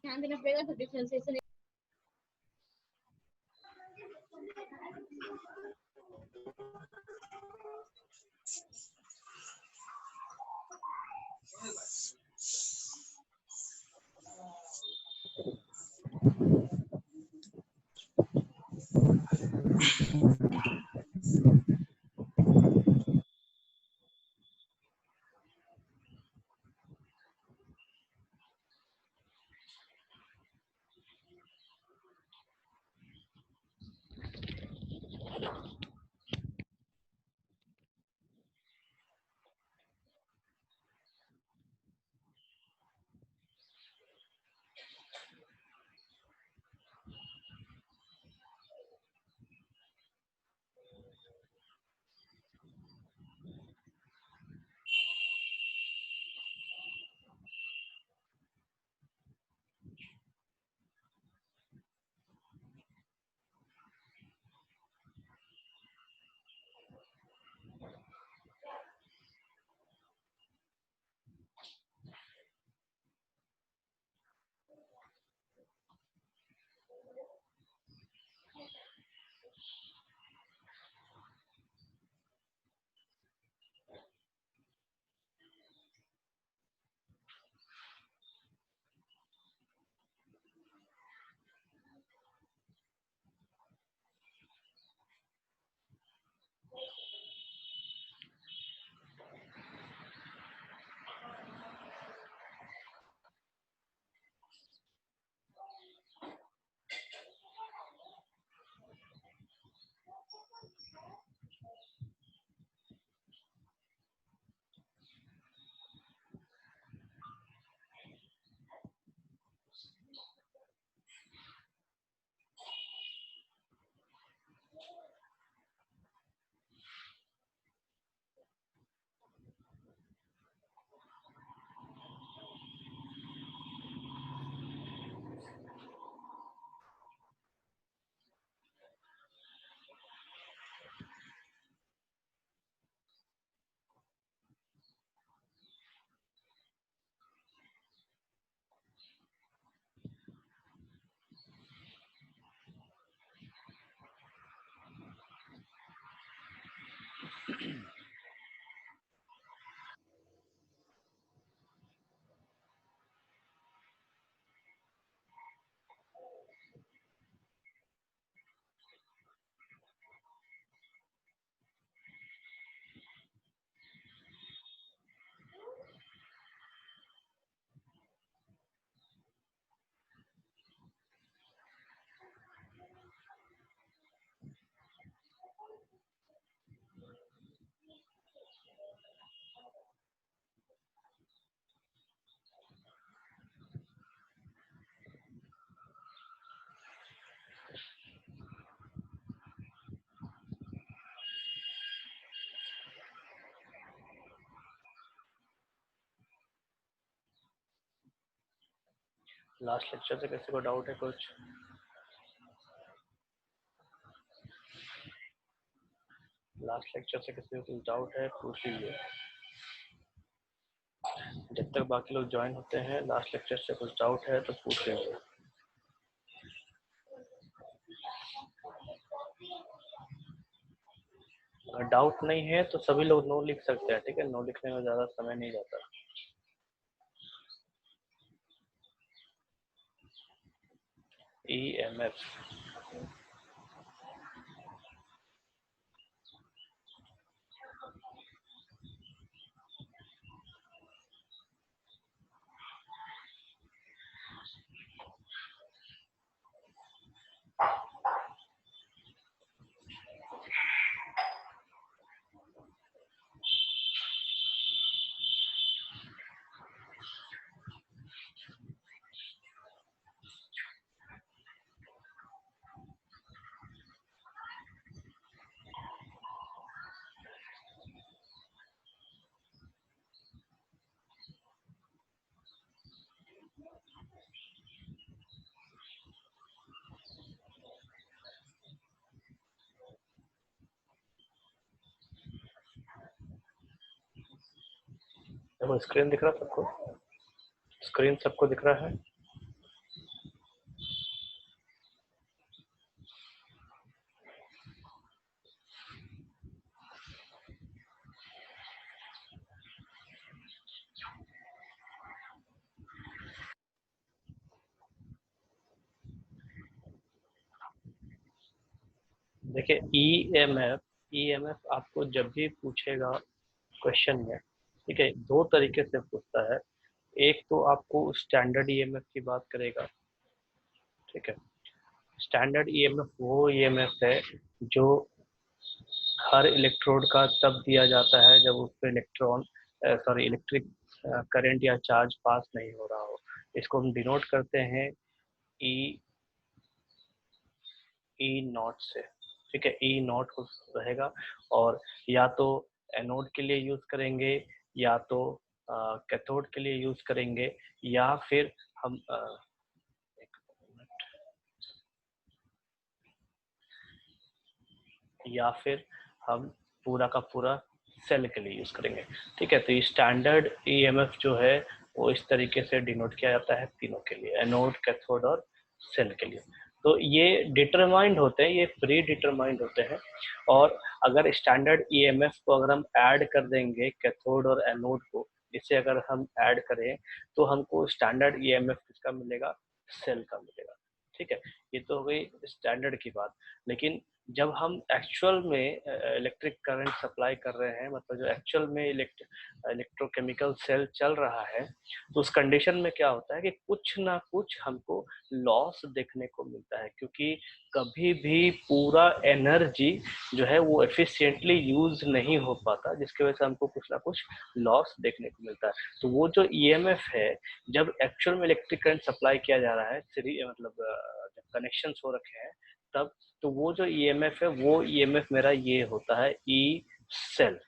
ध्यान देना पड़ेगा तो डिफरेंशिएशन लास्ट लेक्चर से किसी को डाउट है कुछ? लास्ट लेक्चर से किसी को कुछ डाउट है पूछ लीजिए। जब तक बाकी लोग ज्वाइन होते हैं, लास्ट लेक्चर से कुछ डाउट है तो पूछ लीजिए। अगर डाउट नहीं है तो सभी लोग नो लिख सकते हैं, ठीक है? नो लिखने में ज्यादा समय नहीं जाता। EMF देखो, स्क्रीन दिख रहा है सबको? स्क्रीन सबको दिख रहा है? देखिए ईएमएफ आपको जब भी पूछेगा क्वेश्चन में, ठीक है, दो तरीके से पूछता है। एक तो आपको स्टैंडर्ड ईएमएफ की बात करेगा, ठीक है। स्टैंडर्ड ईएमएफ वो ईएमएफ है जो हर इलेक्ट्रोड का तब दिया जाता है जब उस पर इलेक्ट्रिक करंट या चार्ज पास नहीं हो रहा हो। इसको हम डिनोट करते हैं ई ई नॉट से, ठीक है। ई नॉट रहेगा, और या तो एनोड के लिए यूज करेंगे, या तो कैथोड के लिए यूज करेंगे, या फिर हम एक मिनट, या फिर हम पूरा का पूरा सेल के लिए यूज करेंगे, ठीक है। तो ये स्टैंडर्ड ईएमएफ जो है वो इस तरीके से डिनोट किया जाता है तीनों के लिए, एनोड, कैथोड और सेल के लिए। तो ये डिटरमाइंड होते हैं, ये प्री डिटरमाइंड होते हैं। और अगर स्टैंडर्ड ईएमएफ को अगर हम ऐड कर देंगे कैथोड और एनोड को, इसे अगर हम ऐड करें तो हमको स्टैंडर्ड ईएमएफ किसका मिलेगा, सेल का मिलेगा, ठीक है। ये तो हो गई स्टैंडर्ड की बात। लेकिन जब हम एक्चुअल में इलेक्ट्रिक करंट सप्लाई कर रहे हैं, मतलब जो एक्चुअल में इलेक्ट्रोकेमिकल सेल चल रहा है, तो उस कंडीशन में क्या होता है कि कुछ ना कुछ हमको लॉस देखने को मिलता है, क्योंकि कभी भी पूरा एनर्जी जो है वो एफिशिएंटली यूज नहीं हो पाता, जिसकी वजह से हमको कुछ ना कुछ लॉस देखने को मिलता है। तो वो जो ईएमएफ है, जब एक्चुअल में इलेक्ट्रिक करंट सप्लाई किया जा रहा है, मतलब जब कनेक्शन हो रखे हैं तब, तो वो जो ईएमएफ है वो ईएमएफ मेरा ये होता है ई सेल,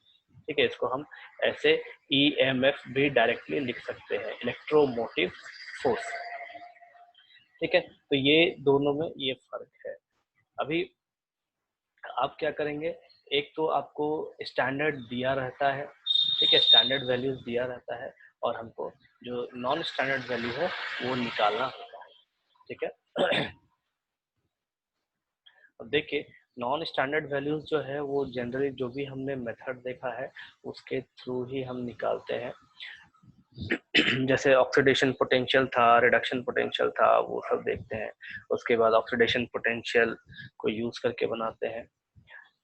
ठीक है। इसको हम ऐसे ईएमएफ भी डायरेक्टली लिख सकते हैं, इलेक्ट्रोमोटिव फोर्स, ठीक है। तो ये दोनों में ये फर्क है। अभी आप क्या करेंगे, एक तो आपको स्टैंडर्ड दिया रहता है, ठीक है, स्टैंडर्ड वैल्यूज दिया रहता है, और हमको जो नॉन स्टैंडर्ड वैल्यू है वो निकालना होता है, ठीक है। अब देखिए, नॉन स्टैंडर्ड वैल्यूज जो है वो जनरली जो भी हमने मेथड देखा है उसके थ्रू ही हम निकालते हैं। जैसे ऑक्सीडेशन पोटेंशियल था, रिडक्शन पोटेंशियल था, वो सब देखते हैं। उसके बाद ऑक्सीडेशन पोटेंशियल को यूज करके बनाते हैं,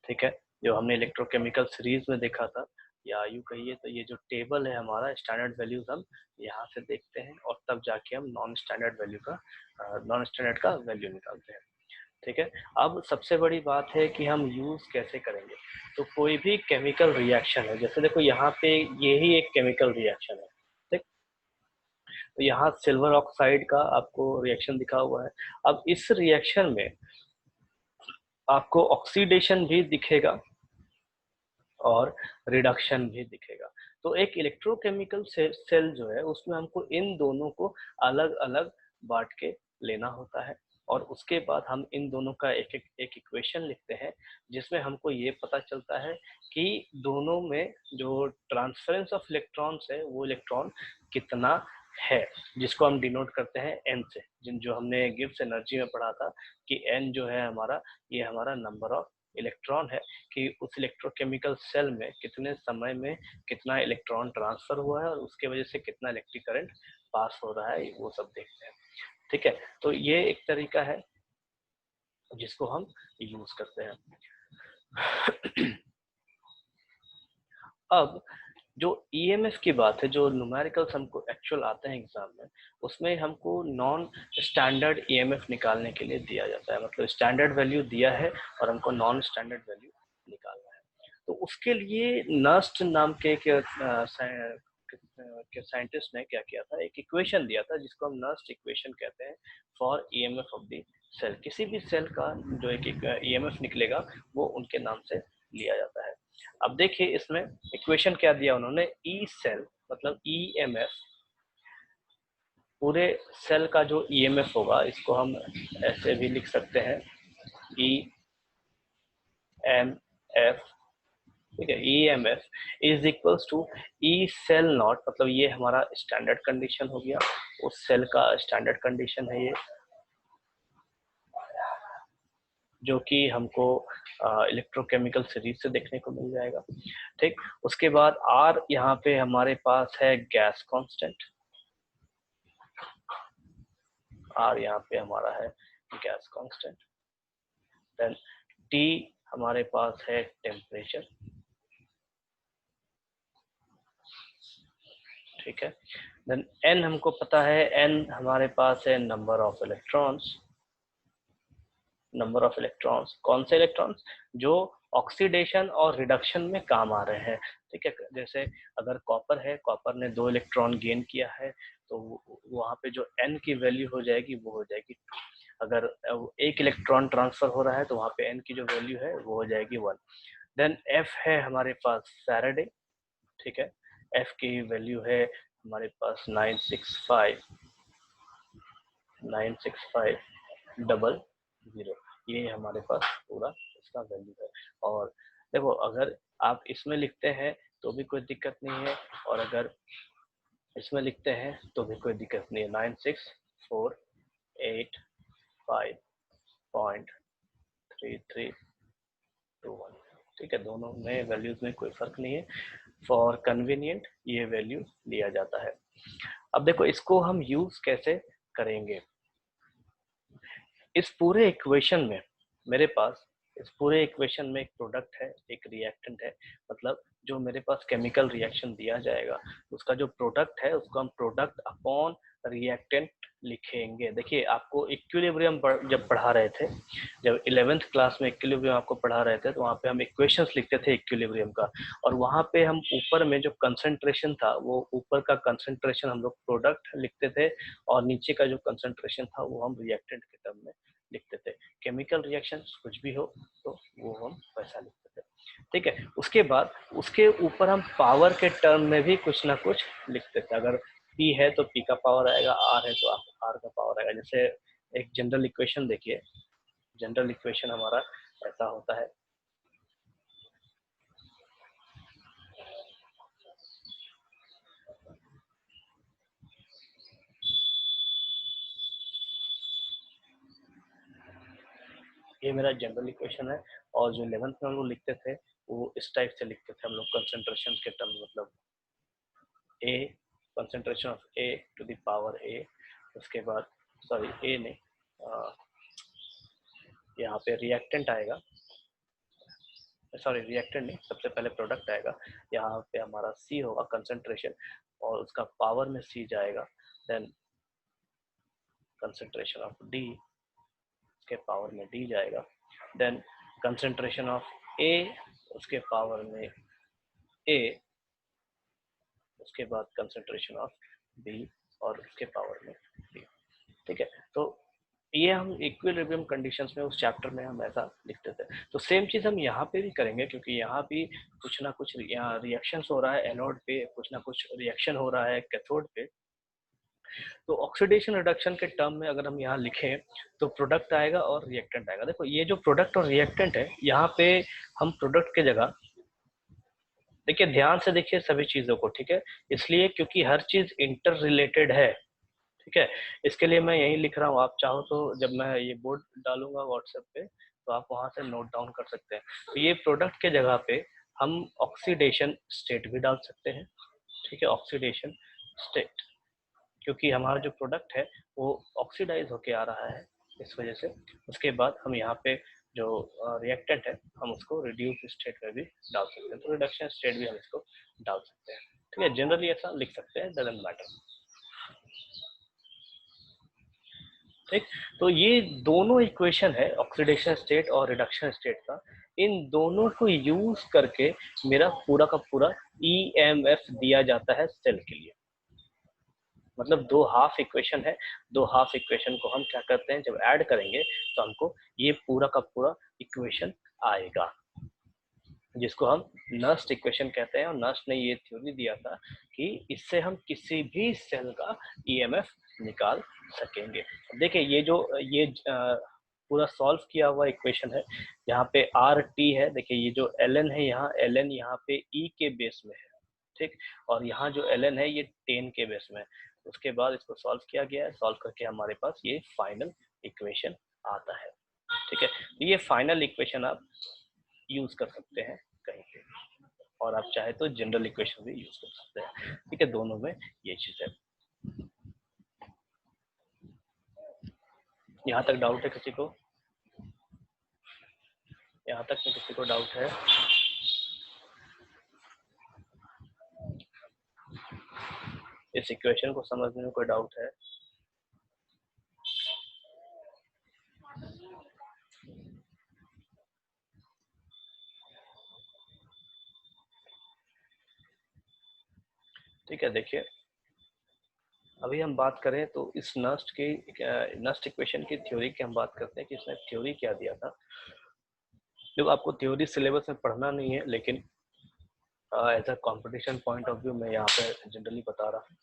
ठीक है, जो हमने इलेक्ट्रोकेमिकल सीरीज में देखा था। या यूँ कहिए तो ये जो टेबल है हमारा, स्टैंडर्ड वैल्यूज हम यहाँ से देखते हैं, और तब जाके हम नॉन स्टैंडर्ड का वैल्यू निकालते हैं, ठीक है। अब सबसे बड़ी बात है कि हम यूज कैसे करेंगे। तो कोई भी केमिकल रिएक्शन है, जैसे देखो यहाँ पे ये ही एक केमिकल रिएक्शन है, ठीक। तो यहाँ सिल्वर ऑक्साइड का आपको रिएक्शन दिखा हुआ है। अब इस रिएक्शन में आपको ऑक्सीडेशन भी दिखेगा और रिडक्शन भी दिखेगा। तो एक इलेक्ट्रोकेमिकल सेल जो है उसमें हमको इन दोनों को अलग अलग बांट के लेना होता है, और उसके बाद हम इन दोनों का एक इक्वेशन लिखते हैं, जिसमें हमको ये पता चलता है कि दोनों में जो ट्रांसफरेंस ऑफ इलेक्ट्रॉन्स है वो इलेक्ट्रॉन कितना है, जिसको हम डिनोट करते हैं एन से, जिन जो हमने गिब्स एनर्जी में पढ़ा था कि एन जो है हमारा, ये हमारा नंबर ऑफ इलेक्ट्रॉन है, कि उस इलेक्ट्रोकेमिकल सेल में कितने समय में कितना इलेक्ट्रॉन ट्रांसफर हुआ है और उसके वजह से कितना इलेक्ट्रिक करंट पास हो रहा है, वो सब देखते हैं, ठीक है। तो ये एक तरीका है जिसको हम यूज करते हैं। अब जो ईएमएफ की बात है, जो न्यूमेरिकल्स हमको एक्चुअल आते हैं एग्जाम में, उसमें हमको नॉन स्टैंडर्ड ईएमएफ निकालने के लिए दिया जाता है, मतलब स्टैंडर्ड वैल्यू दिया है और हमको नॉन स्टैंडर्ड वैल्यू निकालना है। तो उसके लिए नर्स्ट नाम के साइंटिस्ट ने क्या किया था, एक इक्वेशन दिया था जिसको हम नर्स्ट इक्वेशन कहते हैं for EMF of the cell. किसी भी सेल का जो एक ईएमएफ निकलेगा वो उनके नाम से लिया जाता है। अब देखिए इसमें इक्वेशन क्या दिया उन्होंने, ई सेल मतलब ईएमएफ, पूरे सेल का जो ईएमएफ होगा इसको हम ऐसे भी लिख सकते हैं, ई एम एफ, ठीक है, E M F is equals to E cell nought, मतलब ये हमारा स्टैंडर्ड कंडीशन हो गया, उस सेल का स्टैंडर्ड कंडीशन है ये, जो कि हमको इलेक्ट्रोकेमिकल सीरीज से देखने को मिल जाएगा, ठीक। उसके बाद आर यहाँ पे हमारे पास है गैस कांस्टेंट, आर यहाँ पे हमारा है गैस कांस्टेंट, देन टी हमारे पास है टेम्परेचर, ठीक है। देन n हमको पता है, n हमारे पास है number of electrons. Number of electrons, कौन से इलेक्ट्रॉन्स? जो ऑक्सीडेशन और रिडक्शन में काम आ रहे हैं, ठीक है। जैसे अगर कॉपर है, कॉपर ने 2 इलेक्ट्रॉन गेन किया है, तो वहाँ पे जो n की वैल्यू हो जाएगी वो हो जाएगी 2। अगर 1 इलेक्ट्रॉन ट्रांसफर हो रहा है तो वहाँ पे n की जो वैल्यू है वो हो जाएगी 1। देन f है हमारे पास फैराडे, ठीक है। f की वैल्यू है हमारे पास 965 ये हमारे पास पूरा इसका वैल्यू है। और देखो, अगर आप इसमें लिखते हैं तो भी कोई दिक्कत नहीं है, और अगर इसमें लिखते हैं तो भी कोई दिक्कत नहीं है। 96485.3321, ठीक है। दोनों में वैल्यूज में कोई फर्क नहीं है। फॉर कन्वीनियंट ये वैल्यू लिया जाता है। अब देखो, इसको हम यूज कैसे करेंगे। इस पूरे इक्वेशन में मेरे पास, इस पूरे इक्वेशन में एक प्रोडक्ट है, एक रिएक्टेंट है। मतलब जो मेरे पास केमिकल रिएक्शन दिया जाएगा, उसका जो प्रोडक्ट है उसको हम प्रोडक्ट अपॉन रिएक्टेंट लिखेंगे। देखिए, आपको इक्विलिब्रियम जब पढ़ा रहे थे, जब 11th क्लास में इक्विलिब्रियम आपको पढ़ा रहे थे, तो वहाँ पे हम इक्वेशंस लिखते थे इक्विलिब्रियम का, और वहाँ पे हम ऊपर में जो कंसंट्रेशन था, वो ऊपर का कंसंट्रेशन हम लोग प्रोडक्ट लिखते थे, और नीचे का जो कंसंट्रेशन था वो हम रिएक्टेंट के टर्म में लिखते थे। केमिकल रिएक्शन कुछ भी हो तो वो हम वैसा लिखते थे, ठीक है। उसके बाद उसके ऊपर हम पावर के टर्म में भी कुछ ना कुछ लिखते थे। अगर P है तो P का पावर आएगा, R है तो R का पावर आएगा। जैसे एक जनरल इक्वेशन देखिए, जनरल इक्वेशन हमारा ऐसा होता है, ये मेरा जनरल इक्वेशन है। और जो 11th में हम लोग लिखते थे वो इस टाइप से लिखते थे हम लोग, कंसंट्रेशन के टर्म, मतलब A, concentration of A to the power A। उसके बाद, सॉरी A नहीं, यहाँ पे रिएक्टेंट आएगा, सॉरी रिएक्टेंट नहीं, सबसे पहले प्रोडक्ट आएगा। यहाँ पे हमारा C होगा कंसंट्रेशन, और उसका पावर में C जाएगा। देन कंसंट्रेशन ऑफ D, उसके पावर में D जाएगा। देन कंसंट्रेशन ऑफ A, उसके पावर में A, उसके बाद कंसंट्रेशन ऑफ B, और उसके पावर में B, ठीक है। तो ये हम इक्विलिब्रियम कंडीशंस में उस चैप्टर में हम ऐसा लिखते थे। तो सेम चीज हम यहाँ पे भी करेंगे, क्योंकि यहाँ भी कुछ ना कुछ यहाँ रिएक्शंस हो रहा है एनोड पे, कुछ ना कुछ रिएक्शन हो रहा है कैथोड पे। तो ऑक्सीडेशन रिडक्शन के टर्म में अगर हम यहाँ लिखें तो प्रोडक्ट आएगा और रिएक्टेंट आएगा। देखो, ये जो प्रोडक्ट और रिएक्टेंट है, यहाँ पे हम प्रोडक्ट के जगह, देखिए ध्यान से देखिए सभी चीजों को, ठीक है। इसलिए क्योंकि हर चीज इंटर रिलेटेड है, ठीक है। इसके लिए मैं यही लिख रहा हूँ। आप चाहो तो जब मैं ये बोर्ड डालूंगा व्हाट्सएप पे, तो आप वहां से नोट डाउन कर सकते हैं। तो ये प्रोडक्ट के जगह पे हम ऑक्सीडेशन स्टेट भी डाल सकते हैं, ठीक है, ऑक्सीडेशन स्टेट, क्योंकि हमारा जो प्रोडक्ट है वो ऑक्सीडाइज होके आ रहा है, इस वजह से। उसके बाद हम यहाँ पे जो रिएक्टेंट है, हम उसको रिड्यूस स्टेट में भी डाल सकते हैं, तो रिडक्शन स्टेट भी हम इसको डाल सकते हैं, ठीक है। जनरली ऐसा लिख सकते हैं, डजंट मैटर, ठीक। तो ये दोनों इक्वेशन है, ऑक्सीडेशन स्टेट और रिडक्शन स्टेट का। इन दोनों को यूज करके मेरा पूरा का पूरा ईएमएफ दिया जाता है सेल के लिए। मतलब दो हाफ इक्वेशन है, दो हाफ इक्वेशन को हम क्या करते हैं, जब ऐड करेंगे तो हमको ये पूरा का पूरा इक्वेशन आएगा, जिसको हम नस्ट इक्वेशन कहते हैं। और नस्ट ने ये थ्योरी दिया था कि इससे हम किसी भी सेल का ईएमएफ निकाल सकेंगे। देखिए, ये पूरा सॉल्व किया हुआ इक्वेशन है। यहाँ पे आर टी है, देखिए ये जो एल एन है, यहाँ एल एन यहाँ पे ई के बेस में है, ठीक। और यहाँ जो एल एन है ये 10 के बेस में है। उसके बाद इसको सॉल्व किया गया है, सॉल्व करके हमारे पास ये फाइनल इक्वेशन आता है, ठीक है। तो ये फाइनल इक्वेशन आप यूज कर सकते हैं कहीं पे, और आप चाहे तो जनरल इक्वेशन भी यूज कर सकते हैं, ठीक है। दोनों में ये चीज है। यहाँ तक डाउट है किसी को? यहाँ तक में किसी को डाउट है? इस इक्वेशन को समझने में कोई डाउट है? ठीक है, देखिए अभी हम बात करें तो इस नस्ट इक्वेशन की थ्योरी की हम बात करते हैं कि इसने थ्योरी क्या दिया था। जो आपको थ्योरी सिलेबस में पढ़ना नहीं है, लेकिन as a competition point of view मैं यहाँ पे जनरली बता रहा हूँ,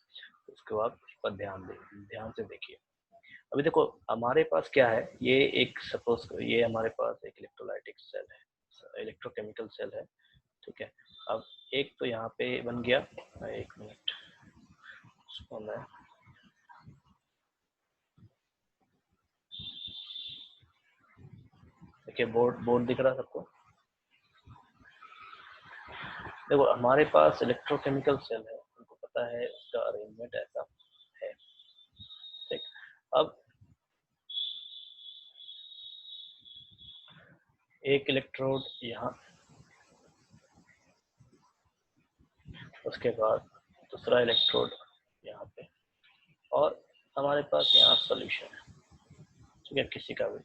उसको आप उस पर ध्यान से देखिए। अभी देखो हमारे पास क्या है, ये एक सपोज ये हमारे पास एक इलेक्ट्रोलाइटिक सेल है, इलेक्ट्रोकेमिकल सेल है, ठीक है। अब एक तो यहाँ पे बन गया, एक मिनट मैं देखिए बोर्ड दिख रहा है सबको? देखो हमारे पास इलेक्ट्रोकेमिकल सेल है, उनको पता है उसका अरेंजमेंट ऐसा है, ठीक। अब एक इलेक्ट्रोड यहाँ, उसके बाद दूसरा इलेक्ट्रोड यहाँ पे, और हमारे पास यहाँ सॉल्यूशन है, ठीक है, किसी का भी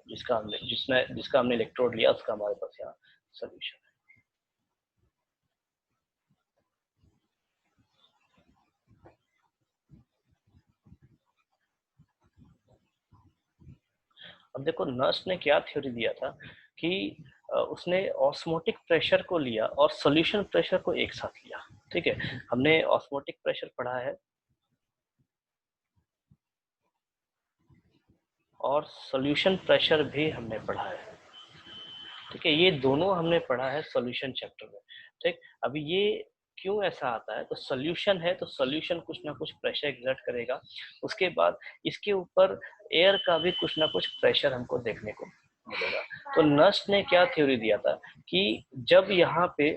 जिसका हमने इलेक्ट्रोड लिया उसका हमारे पास यहाँ सॉल्यूशन है। अब देखो नर्स ने क्या थ्योरी दिया था कि उसने ऑस्मोटिक प्रेशर को लिया और सॉल्यूशन प्रेशर को एक साथ लिया, ठीक है। हमने ऑस्मोटिक प्रेशर पढ़ा है और सॉल्यूशन प्रेशर भी हमने पढ़ा है, ठीक है। ये दोनों हमने पढ़ा है सॉल्यूशन चैप्टर में, ठीक। अभी ये क्यों ऐसा आता है, तो सॉल्यूशन है तो सॉल्यूशन कुछ ना कुछ प्रेशर एक्सर्ट करेगा, उसके बाद इसके ऊपर एयर का भी कुछ ना कुछ प्रेशर हमको देखने को मिलेगा। तो नर्स ने क्या थ्योरी दिया था कि जब यहाँ पे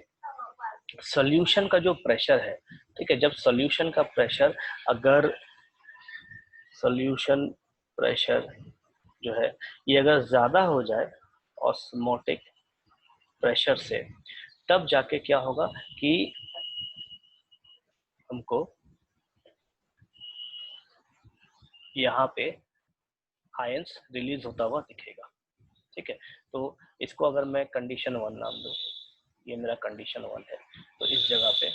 सॉल्यूशन का जो प्रेशर है, ठीक है, जब सॉल्यूशन का प्रेशर अगर सॉल्यूशन प्रेशर जो है ये अगर ज्यादा हो जाए ऑस्मोटिक प्रेशर से, तब जाके क्या होगा कि हमको यहाँ पे आयंस रिलीज होता हुआ दिखेगा, ठीक है। तो इसको अगर मैं कंडीशन 1 नाम दूं, ये मेरा कंडीशन 1 है, तो इस जगह पे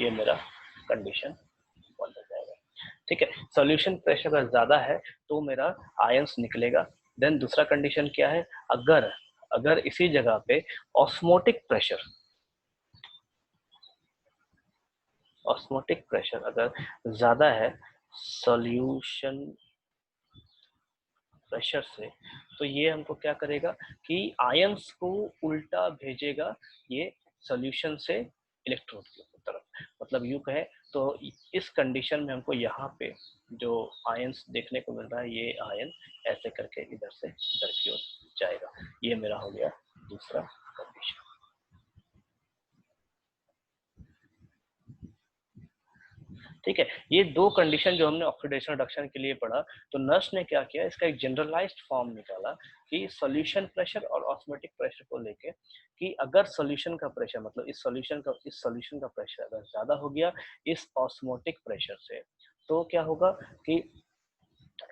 ये मेरा कंडीशन 1 हो जाएगा, ठीक है। सॉल्यूशन प्रेशर अगर ज्यादा है तो मेरा आयंस निकलेगा। देन दूसरा कंडीशन क्या है, अगर अगर इसी जगह पे ऑस्मोटिक प्रेशर अगर ज्यादा है सॉल्यूशन प्रेशर से, तो ये हमको क्या करेगा कि आयंस को उल्टा भेजेगा ये सॉल्यूशन से इलेक्ट्रोड की तरफ। मतलब यूं कहे तो इस कंडीशन में हमको यहाँ पे जो आयंस देखने को मिल रहा है, ये आयन ऐसे करके इधर से इधर की ओर जाएगा। ये मेरा हो गया दूसरा कंडीशन, ठीक है। ये दो कंडीशन जो हमने ऑक्सीडेशन रिडक्शन के लिए पढ़ा, तो नर्स ने क्या किया, इसका एक जनरलाइज्ड फॉर्म निकाला कि सॉल्यूशन प्रेशर और ऑस्मोटिक प्रेशर को लेके कि अगर सॉल्यूशन का प्रेशर मतलब इस सॉल्यूशन का प्रेशर अगर ज्यादा हो गया इस ऑस्मोटिक प्रेशर से, तो क्या होगा कि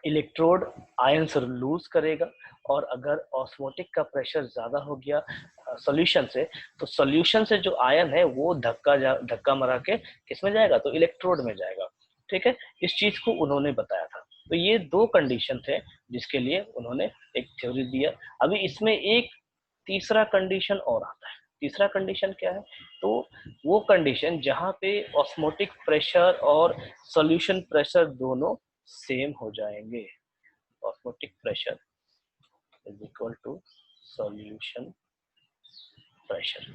इलेक्ट्रोड आयंस लूज करेगा, और अगर ऑस्मोटिक का प्रेशर ज्यादा हो गया सॉल्यूशन से, तो सॉल्यूशन से जो आयन है वो धक्का मारा के किसमें जाएगा, तो इलेक्ट्रोड में जाएगा, ठीक है। इस चीज को उन्होंने बताया था। तो ये दो कंडीशन थे जिसके लिए उन्होंने एक थ्योरी दिया। अभी इसमें एक तीसरा कंडीशन और आता है। तीसरा कंडीशन क्या है, तो वो कंडीशन जहां पे ऑस्मोटिक प्रेशर और सॉल्यूशन प्रेशर दोनों सेम हो जाएंगे। Osmotic pressure is equal to solution pressure,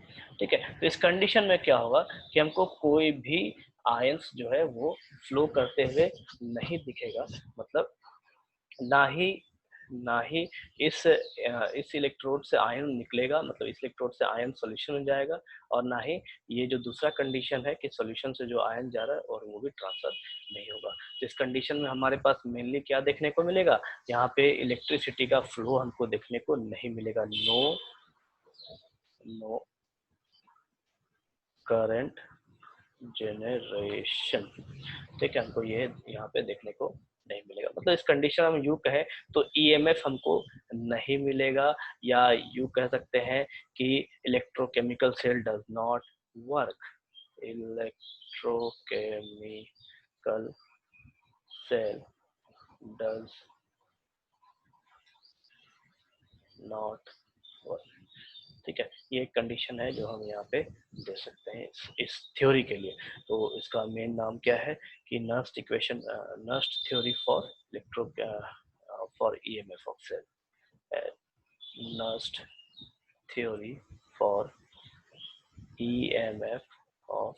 ठीक है। तो इस कंडीशन में क्या होगा कि हमको कोई भी आयंस जो है वो फ्लो करते हुए नहीं दिखेगा, मतलब ना ही ना ही इस इलेक्ट्रोड से आयन निकलेगा, मतलब इस इलेक्ट्रोड से आयन सॉल्यूशन में जाएगा, और ना ही ये जो दूसरा कंडीशन है कि सॉल्यूशन से जो आयन जा रहा है और वो भी ट्रांसफर नहीं होगा। तो इस कंडीशन में हमारे पास मेनली क्या देखने को मिलेगा, यहाँ पे इलेक्ट्रिसिटी का फ्लो हमको देखने को नहीं मिलेगा। नो करंट जेनरेशन, ठीक है, हमको ये यहाँ पे देखने को नहीं मिलेगा। मतलब इस कंडीशन हम यू कहें तो ईएमएफ हमको नहीं मिलेगा, या यू कह सकते हैं कि electrochemical cell does not work. Electrochemical cell does not work, ठीक है। ये एक कंडीशन है जो हम यहाँ पे दे सकते हैं इस थ्योरी के लिए। तो इसका मेन नाम क्या है कि Nernst equation, Nernst theory for electro for EMF of cell, Nernst theory for EMF of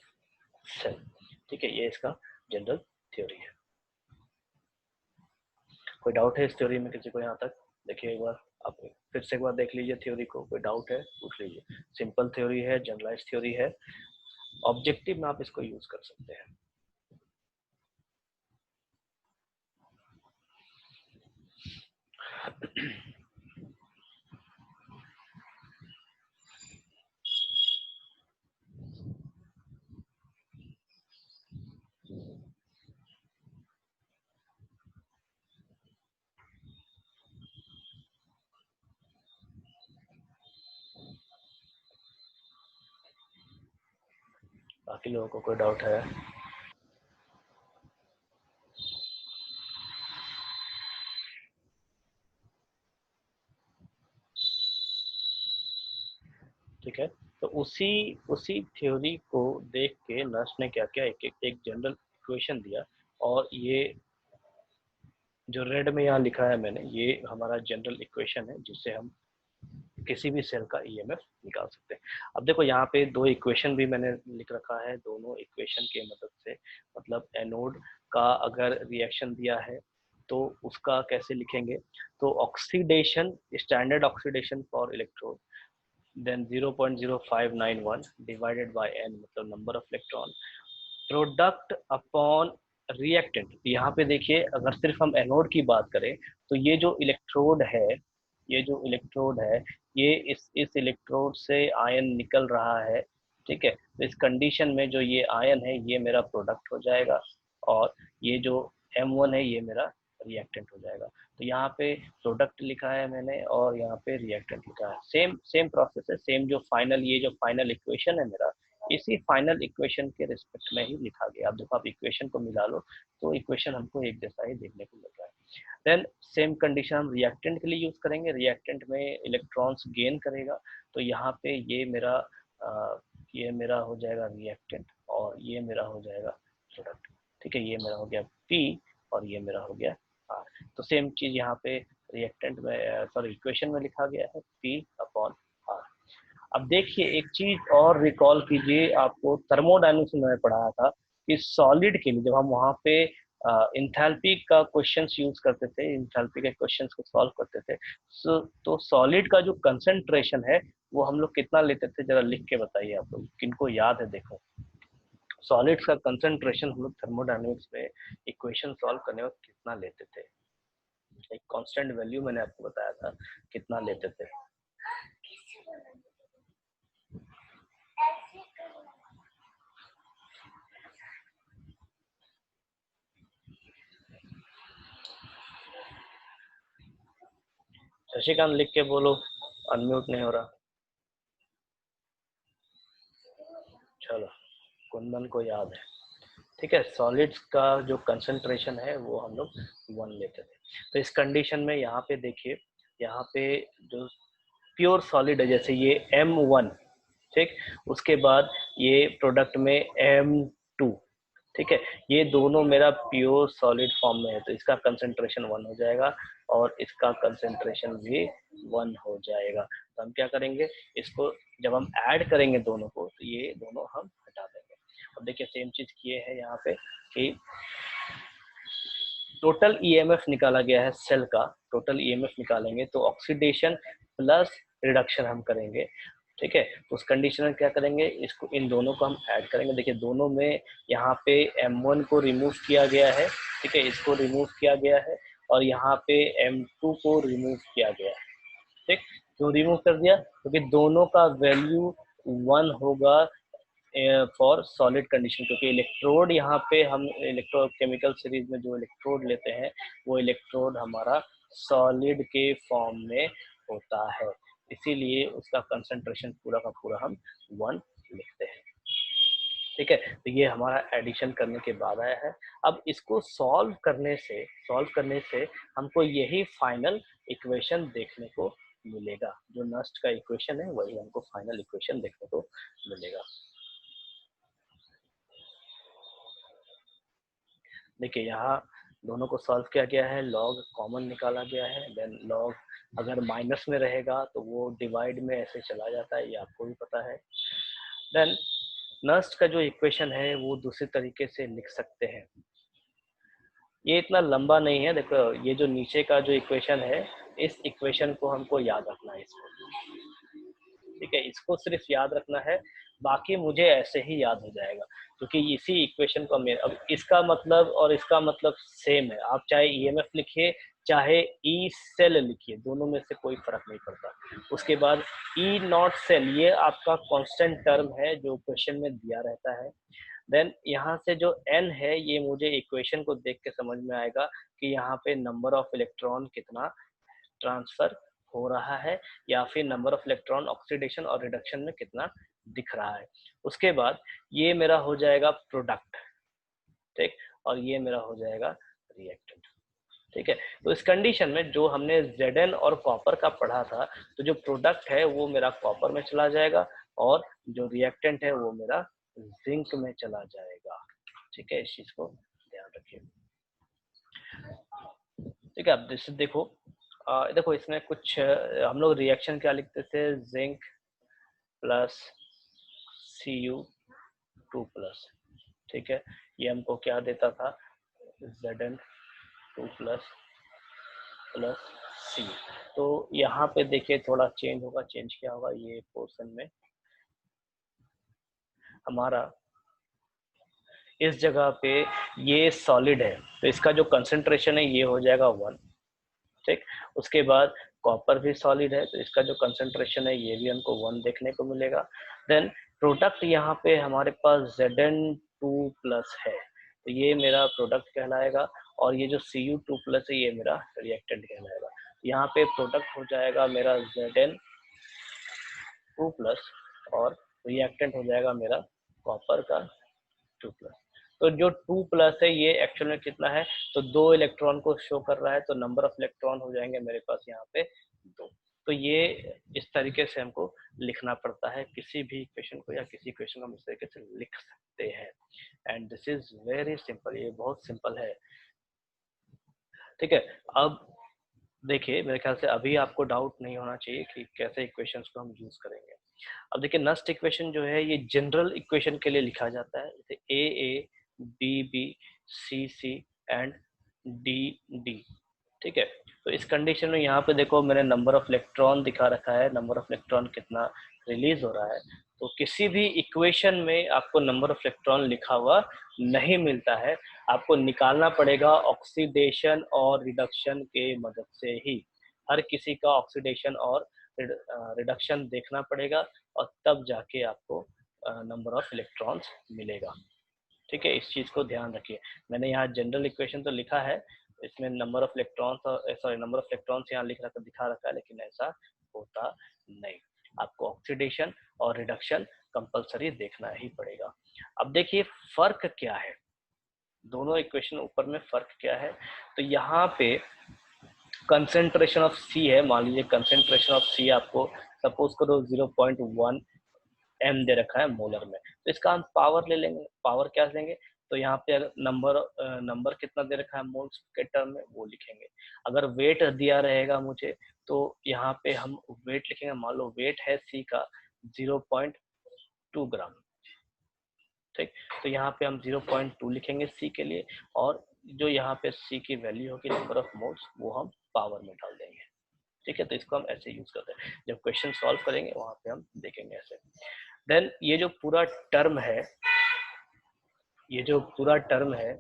cell, ठीक है। ये इसका जनरल थ्योरी है। कोई डाउट है इस थ्योरी में किसी को यहाँ तक? देखिए एक बार आप फिर से एक बार देख लीजिए थ्योरी को, कोई डाउट है पूछ लीजिए। सिंपल थ्योरी है, जनरलाइज थ्योरी है, ऑब्जेक्टिव में आप इसको यूज कर सकते हैं। बाकी लोगों को कोई डाउट है? ठीक है, तो उसी उसी थ्योरी को देख के नर्स ने क्या किया, एक जनरल इक्वेशन दिया, और ये जो रेड में यहाँ लिखा है मैंने, ये हमारा जनरल इक्वेशन है जिससे हम किसी भी सेल का ईएमएफ निकाल सकते हैं। अब देखो यहाँ पे दो इक्वेशन भी मैंने लिख रखा है, दोनों इक्वेशन के मदद से, मतलब एनोड का अगर रिएक्शन दिया है तो उसका कैसे लिखेंगे, तो oxidation, standard oxidation for electrode, then 0.0591 divided by N, मतलब number of electron, product upon reactant. यहाँ पे देखिए अगर सिर्फ हम एनोड की बात करें तो ये जो इलेक्ट्रोड है, ये इस इलेक्ट्रोड से आयन निकल रहा है, ठीक है। तो इस कंडीशन में जो ये आयन है ये मेरा प्रोडक्ट हो जाएगा, और ये जो M1 है ये मेरा रिएक्टेंट हो जाएगा। तो यहाँ पे प्रोडक्ट लिखा है मैंने और यहाँ पे रिएक्टेंट लिखा है, सेम सेम प्रोसेस है, सेम जो फाइनल, ये जो फाइनल इक्वेशन है मेरा, इसी फाइनल इक्वेशन के रिस्पेक्ट में ही लिखा गया। अब देखो आप इक्वेशन को मिला लो तो इक्वेशन हमको एक जैसा ही देखने को मिल रहा है। देन सेम कंडीशन हम रिएक्टेंट के लिए यूज करेंगे, रिएक्टेंट में इलेक्ट्रॉन्स गेन करेगा, तो यहाँ पे ये मेरा हो जाएगा रिएक्टेंट, और ये मेरा हो जाएगा प्रोडक्ट, ठीक है। ये मेरा हो गया P और ये मेरा हो गया R। तो सेम चीज यहाँ पे रिएक्टेंट में, सॉरी, इक्वेशन में लिखा गया है P अपॉन R। अब देखिए एक चीज और रिकॉल कीजिए, आपको थर्मोडायनेमिक्स में मैंने पढ़ाया था कि सॉलिड के लिए जब हम वहाँ पे इंथैल्पी का क्वेश्चंस यूज करते थे, इंथैल्पी के क्वेश्चंस को सॉल्व करते थे, तो सॉलिड का जो कंसंट्रेशन है वो हम लोग कितना लेते थे, जरा लिख के बताइए आप लोग, किनको याद है? देखो सॉलिड्स का कंसंट्रेशन हम लोग थर्मोडायनेमिक्स में इक्वेशन सॉल्व करने में कितना लेते थे, एक कांस्टेंट वैल्यू मैंने आपको बताया था, कितना लेते थे? शशिकांत लिख के बोलो, अनम्यूट नहीं हो रहा। चलो, कुंदन को याद है, ठीक है। सॉलिड्स का जो कंसंट्रेशन है वो हम लोग 1 लेते थे। तो इस कंडीशन में यहाँ पे देखिए, यहाँ पे जो प्योर सॉलिड है, जैसे ये M1, ठीक, उसके बाद ये प्रोडक्ट में M2, ठीक है, ये दोनों मेरा प्योर सॉलिड फॉर्म में है, तो इसका कंसंट्रेशन 1 हो जाएगा और इसका कंसंट्रेशन भी 1 हो जाएगा। तो हम क्या करेंगे, इसको जब हम ऐड करेंगे दोनों को तो ये दोनों हम हटा देंगे। अब देखिए सेम चीज किए हैं यहाँ पे कि टोटल ईएमएफ निकाला गया है सेल का, टोटल ईएमएफ निकालेंगे तो ऑक्सीडेशन प्लस रिडक्शन हम करेंगे, ठीक है। तो उस कंडीशन में क्या करेंगे, इसको इन दोनों को हम ऐड करेंगे। देखिए दोनों में यहाँ पे M1 को रिमूव किया गया है, ठीक है, इसको रिमूव किया गया है, और यहाँ पे M2 को रिमूव किया गया है, ठीक। क्यों रिमूव कर दिया, क्योंकि दोनों का वैल्यू 1 होगा फॉर सॉलिड कंडीशन, क्योंकि इलेक्ट्रोड यहाँ पे हम इलेक्ट्रोकेमिकल सीरीज में जो इलेक्ट्रोड लेते हैं वो इलेक्ट्रोड हमारा सॉलिड के फॉर्म में होता है, इसीलिए उसका कंसंट्रेशन पूरा का पूरा हम 1 लिखते हैं, ठीक है। तो ये हमारा एडिशन करने के बाद आया है। अब इसको सॉल्व करने से हमको यही फाइनल इक्वेशन देखने को मिलेगा, जो नस्ट का इक्वेशन है वही हमको फाइनल इक्वेशन देखने को मिलेगा। देखिए यहाँ दोनों को सॉल्व किया गया है, लॉग कॉमन निकाला गया है, देन लॉग अगर माइनस में रहेगा तो वो डिवाइड में ऐसे चला जाता है, ये आपको भी पता है। देन नस्ट का जो इक्वेशन है वो दूसरे तरीके से लिख सकते हैं, ये इतना लंबा नहीं है। देखो ये जो नीचे का जो इक्वेशन है, इस इक्वेशन को हमको याद रखना है इसको, ठीक है, इसको सिर्फ याद रखना है, बाकी मुझे ऐसे ही याद हो जाएगा, क्योंकि इसी इक्वेशन को मेरे अब इसका मतलब और इसका मतलब सेम है, आप चाहे ईएमएफ लिखिए चाहे ई सेल लिखिए, दोनों में से कोई फर्क नहीं पड़ता। उसके बाद ई नॉट सेल, ये आपका कांस्टेंट टर्म है जो क्वेश्चन में दिया रहता है। देन यहाँ से जो n है ये मुझे इक्वेशन को देख के समझ में आएगा कि यहाँ पे नंबर ऑफ इलेक्ट्रॉन कितना ट्रांसफर हो रहा है, या फिर नंबर ऑफ इलेक्ट्रॉन ऑक्सीडेशन और रिडक्शन में कितना दिख रहा है। उसके बाद ये मेरा हो जाएगा प्रोडक्ट, ठीक, और ये मेरा हो जाएगा रिएक्टेंट, ठीक है। तो इस कंडीशन में जो हमने Zn और कॉपर का पढ़ा था, तो जो प्रोडक्ट है वो मेरा कॉपर में चला जाएगा और जो रिएक्टेंट है वो मेरा जिंक में चला जाएगा, ठीक है, इस चीज को ध्यान रखिए, ठीक है। अब जैसे देखो देखो इसमें कुछ हम लोग रिएक्शन क्या लिखते थे, जिंक प्लस Cu2 प्लस, ठीक है, ये हमको क्या देता था, Zn2 प्लस प्लस सी। तो यहाँ पे देखिए थोड़ा चेंज होगा, चेंज क्या होगा, ये पोर्शन में हमारा इस जगह पे ये सॉलिड है तो इसका जो कंसंट्रेशन है ये हो जाएगा 1, ठीक। उसके बाद कॉपर भी सॉलिड है तो इसका जो कंसंट्रेशन है ये भी हमको 1 देखने को मिलेगा। देन प्रोडक्ट यहाँ पे हमारे पास Zn2 प्लस है तो ये मेरा प्रोडक्ट कहलाएगा, और ये जो Cu2 प्लस है ये मेरा रिएक्टेंट कहलाएगा। यहाँ पे प्रोडक्ट हो जाएगा मेरा Zn2 प्लस और रिएक्टेंट हो जाएगा मेरा कॉपर का 2 प्लस। तो जो 2 प्लस है ये एक्चुअल में कितना है, तो 2 इलेक्ट्रॉन को शो कर रहा है, तो नंबर ऑफ इलेक्ट्रॉन हो जाएंगे मेरे पास यहाँ पे 2। तो ये इस तरीके से हमको लिखना पड़ता है, किसी भी इक्वेशन को या किसी इक्वेशन को हम इस तरीके से लिख सकते हैं, and this is very simple, ये बहुत सिंपल है, ठीक है। अब देखिए मेरे ख्याल से अभी आपको डाउट नहीं होना चाहिए कि कैसे इक्वेशंस को हम यूज करेंगे। अब देखिए नस्ट इक्वेशन जो है ये जनरल इक्वेशन के लिए लिखा जाता है, जैसे A B B C C and D D, ठीक है। तो इस कंडीशन में यहाँ पे देखो मैंने नंबर ऑफ इलेक्ट्रॉन दिखा रखा है, नंबर ऑफ इलेक्ट्रॉन कितना रिलीज हो रहा है। तो किसी भी इक्वेशन में आपको नंबर ऑफ इलेक्ट्रॉन लिखा हुआ नहीं मिलता है, आपको निकालना पड़ेगा ऑक्सीडेशन और रिडक्शन के मदद से ही। हर किसी का ऑक्सीडेशन और रिडक्शन देखना पड़ेगा और तब जाके आपको नंबर ऑफ इलेक्ट्रॉन्स मिलेगा, ठीक है, इस चीज को ध्यान रखिए। मैंने यहाँ जनरल इक्वेशन तो लिखा है, इसमें number of electrons sorry number of electrons यहाँ लिख रखा दिखा रखा है, लेकिन ऐसा होता नहीं, आपको ऑक्सीडेशन और रिडक्शन कंपलसरी देखना ही पड़ेगा। अब देखिए फर्क क्या है, दोनों इक्वेशन ऊपर में फर्क क्या है, तो यहाँ पे कंसेंट्रेशन ऑफ सी है, मान लीजिए कंसेंट्रेशन ऑफ सी आपको सपोज करो 0.1 m दे रखा है मोलर में, तो इसका हम पावर ले लेंगे, पावर क्या लेंगे, तो यहाँ पे नंबर कितना दे रखा है मोल्स के टर्म में वो लिखेंगे। अगर वेट दिया रहेगा मुझे तो यहाँ पे हम वेट लिखेंगे, मान लो वेट है सी का 0.2 ग्राम, ठीक। तो यहाँ पे हम 0.2 लिखेंगे सी के लिए, और जो यहाँ पे C की वैल्यू होगी नंबर ऑफ मोड्स वो हम पावर में डाल देंगे। ठीक है, तो इसको हम ऐसे यूज करते हैं। जब क्वेश्चन सॉल्व करेंगे वहां पे हम देखेंगे ऐसे। देन ये जो पूरा टर्म है, ये जो पूरा टर्म है,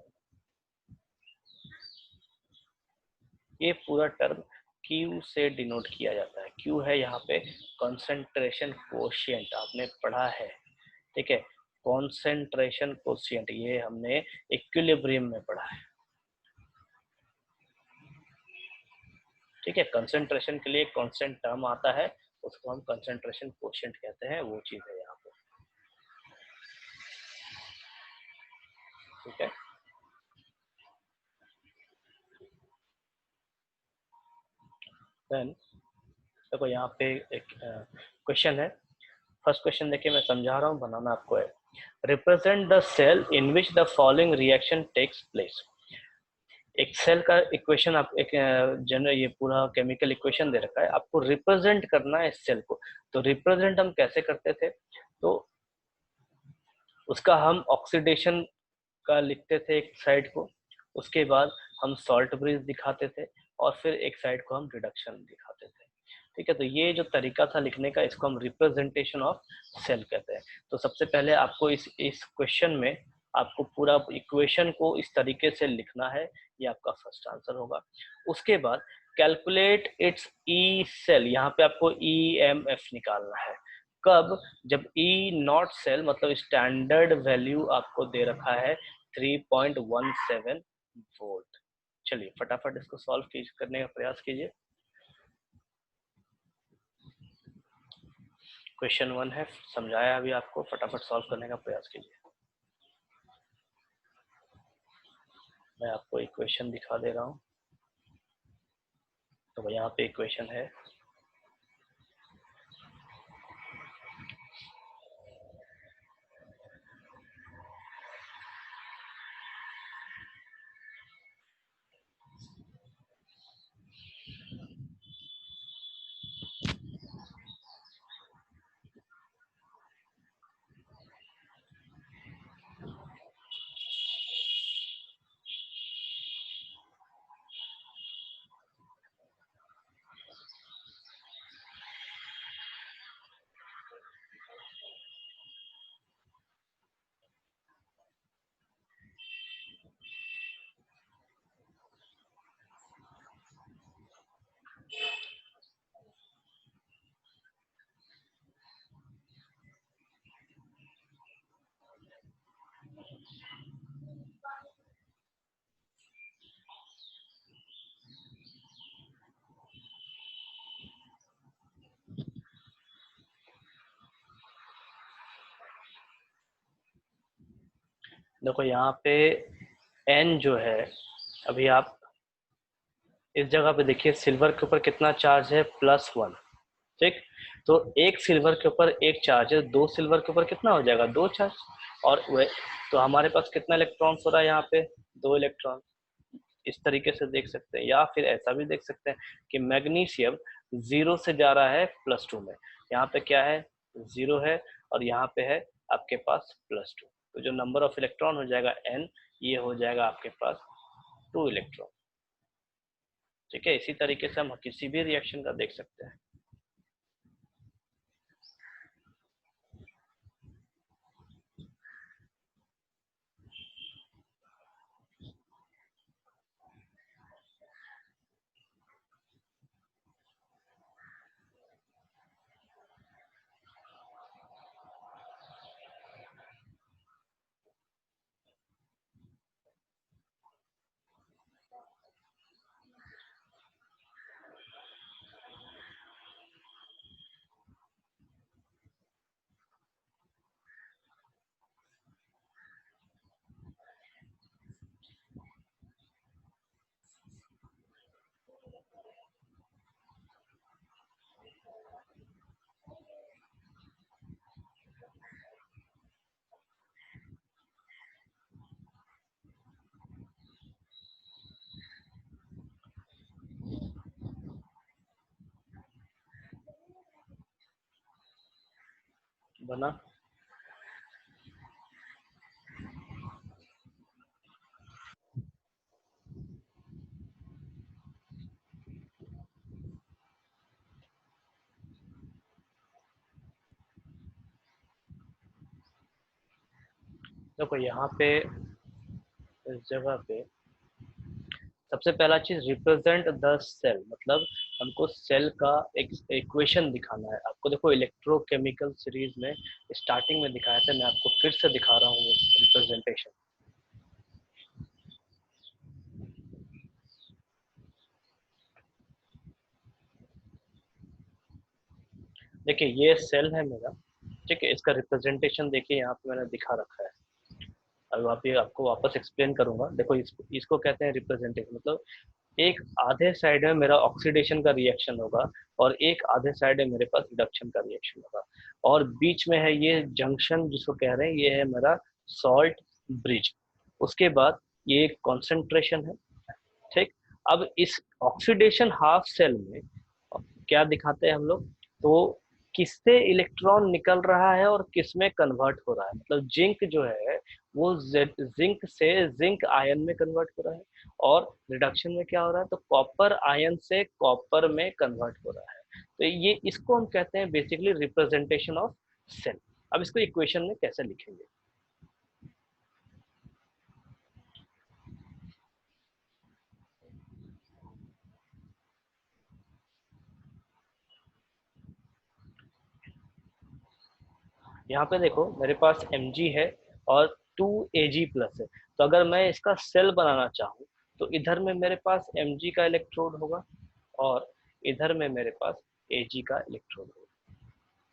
ये पूरा टर्म Q से डिनोट किया जाता है। Q है यहाँ पे कंसंट्रेशन कोशिएंट, आपने पढ़ा है। ठीक है, कंसंट्रेशन कोशिएंट ये हमने इक्विलिब्रियम में पढ़ा है। ठीक है, कंसंट्रेशन के लिए कांस्टेंट टर्म आता है, उसको हम कंसंट्रेशन कोशिएंट कहते हैं, वो चीज है यहाँ पे। ठीक है, देन देखो यहाँ पे एक क्वेश्चन है। फर्स्ट क्वेश्चन देखिए, मैं समझा रहा हूँ, बनाना आपको है। Represent the cell in which the following reaction takes place. एक सेल का इक्वेशन, आप एक जनरल ये पूरा केमिकल इक्वेशन दे रखा है, आपको रिप्रेजेंट करना है इस सेल को। तो रिप्रेजेंट हम कैसे करते थे, तो उसका हम ऑक्सीडेशन का लिखते थे एक साइड को, उसके बाद हम सॉल्ट ब्रिज दिखाते थे, और फिर एक साइड को हम रिडक्शन दिखाते थे। ठीक है, तो ये जो तरीका था लिखने का, इसको हम रिप्रेजेंटेशन ऑफ सेल कहते हैं। तो सबसे पहले आपको इस क्वेश्चन में आपको पूरा इक्वेशन को इस तरीके से लिखना है, ये आपका फर्स्ट आंसर होगा। उसके बाद कैलकुलेट इट्स ई सेल, यहाँ पे आपको EMF निकालना है। कब, जब ई नॉट सेल मतलब स्टैंडर्ड वैल्यू आपको दे रखा है 3.17 वोल्ट। चलिए फटाफट इसको सॉल्व करने का प्रयास कीजिए। क्वेश्चन 1 है, समझाया अभी आपको, फटाफट सॉल्व करने का प्रयास कीजिए। मैं आपको इक्वेशन दिखा दे रहा हूँ। तो यहाँ पे इक्वेशन है, देखो यहाँ पे N जो है, अभी आप इस जगह पे देखिए, सिल्वर के ऊपर कितना चार्ज है, +1। ठीक, तो एक सिल्वर के ऊपर एक चार्ज है, दो सिल्वर के ऊपर कितना हो जाएगा, दो चार्ज। और वह तो हमारे पास कितना इलेक्ट्रॉन्स हो रहा है यहाँ पे, दो इलेक्ट्रॉन। इस तरीके से देख सकते हैं, या फिर ऐसा भी देख सकते हैं कि मैग्नीशियम 0 से जा रहा है +2 में। यहाँ पे क्या है, 0 है, और यहाँ पे है आपके पास +2। तो जो नंबर ऑफ इलेक्ट्रॉन हो जाएगा N, ये हो जाएगा आपके पास 2 इलेक्ट्रॉन। ठीक है, इसी तरीके से हम किसी भी रिएक्शन का देख सकते हैं। बना, देखो यहाँ पे इस जगह पे सबसे पहला चीज रिप्रेजेंट द सेल, मतलब हमको सेल का एक इक्वेशन दिखाना है आपको। देखो इलेक्ट्रोकेमिकल सीरीज में स्टार्टिंग में दिखाया था, मैं आपको फिर से दिखा रहा हूँ रिप्रेजेंटेशन। देखिए ये सेल है मेरा, ठीक है, इसका रिप्रेजेंटेशन देखिए यहाँ पे मैंने दिखा रखा है। अब आप ये आपको वापस एक्सप्लेन करूंगा। देखो इसको कहते हैं रिप्रेजेंटेशन, मतलब एक आधे साइड में मेरा ऑक्सीडेशन का रिएक्शन होगा और एक आधे साइड में मेरे पास रिडक्शन का रिएक्शन होगा, और बीच में है ये जंक्शन जिसको कह रहे हैं, ये है मेरा सॉल्ट ब्रिज। उसके बाद ये एक कॉन्सेंट्रेशन है, ठीक। अब इस ऑक्सीडेशन हाफ सेल में क्या दिखाते हैं हम लोग, तो किससे इलेक्ट्रॉन निकल रहा है और किस में कन्वर्ट हो रहा है। मतलब जिंक जो है वो जिंक से जिंक आयन में कन्वर्ट हो रहा है, और रिडक्शन में क्या हो रहा है, तो कॉपर आयन से कॉपर में कन्वर्ट हो रहा है। तो ये इसको हम कहते हैं बेसिकली रिप्रेजेंटेशन ऑफ सेल। अब इसको इक्वेशन में कैसे लिखेंगे। यहाँ पे देखो मेरे पास Mg है और 2Ag प्लस है, तो अगर मैं इसका सेल बनाना चाहूँ तो इधर में मेरे पास Mg का इलेक्ट्रोड होगा और इधर में मेरे पास Ag का इलेक्ट्रोड होगा,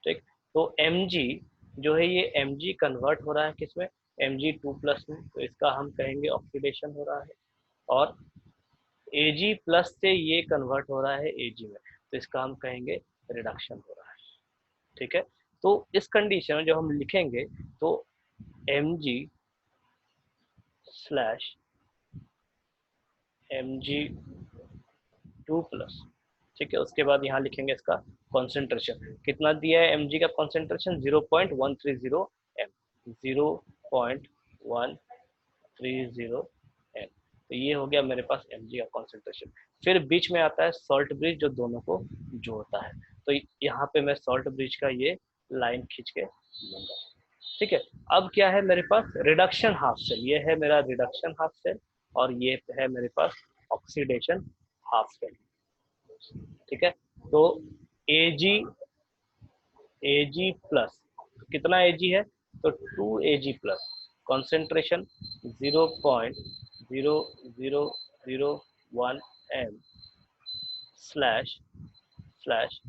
ठीक। तो Mg जो है ये Mg कन्वर्ट हो रहा है किसमें, Mg2 प्लस में, तो इसका हम कहेंगे ऑक्सीडेशन हो रहा है। और Ag प्लस से ये कन्वर्ट हो रहा है Ag में, तो इसका हम कहेंगे रिडक्शन हो रहा है, ठीक है। तो इस कंडीशन में जो हम लिखेंगे, तो Mg/Mg2 प्लस, ठीक है। उसके बाद यहाँ लिखेंगे इसका कॉन्सेंट्रेशन कितना दिया है, Mg का कॉन्सेंट्रेशन 0.130 एम, 0.130 एम। तो ये हो गया मेरे पास Mg का कॉन्सेंट्रेशन। फिर बीच में आता है सॉल्ट ब्रिज जो दोनों को जोड़ता है, तो यहाँ पे मैं सॉल्ट ब्रिज का ये लाइन खींच के लूंगा, ठीक है। अब क्या है मेरे पास रिडक्शन हाफ सेल, ये है मेरा रिडक्शन हाफ सेल, और ये है मेरे पास ऑक्सीडेशन हाफ सेल, ठीक है। तो एजी एजी प्लस, कितना एजी है, तो 2Ag plus, concentration 0.0001 M slash slash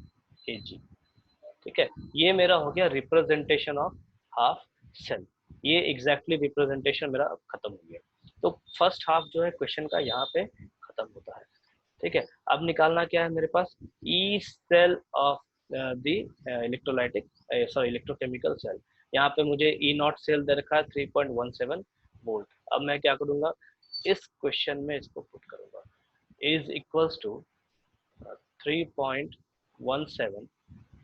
Ag, ठीक है। ये मेरा हो गया रिप्रेजेंटेशन ऑफ हाफ सेल। ये एग्जैक्टली रिप्रेजेंटेशन मेरा अब खत्म हो गया। तो फर्स्ट हाफ जो है क्वेश्चन का यहाँ पे खत्म होता है, ठीक है। अब निकालना क्या है मेरे पास, E cell of the electrolytic sorry electrochemical cell. यहाँ पे मुझे ई नॉट सेल दे रखा है 3.17 वोल्ट। अब मैं क्या करूँगा, इस क्वेश्चन में इसको पुट करूँगा, is equals to 3.17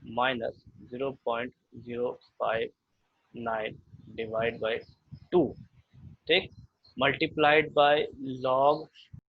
minus 0.059 divide by 2, ठीक, मल्टीप्लाइड बाय लॉग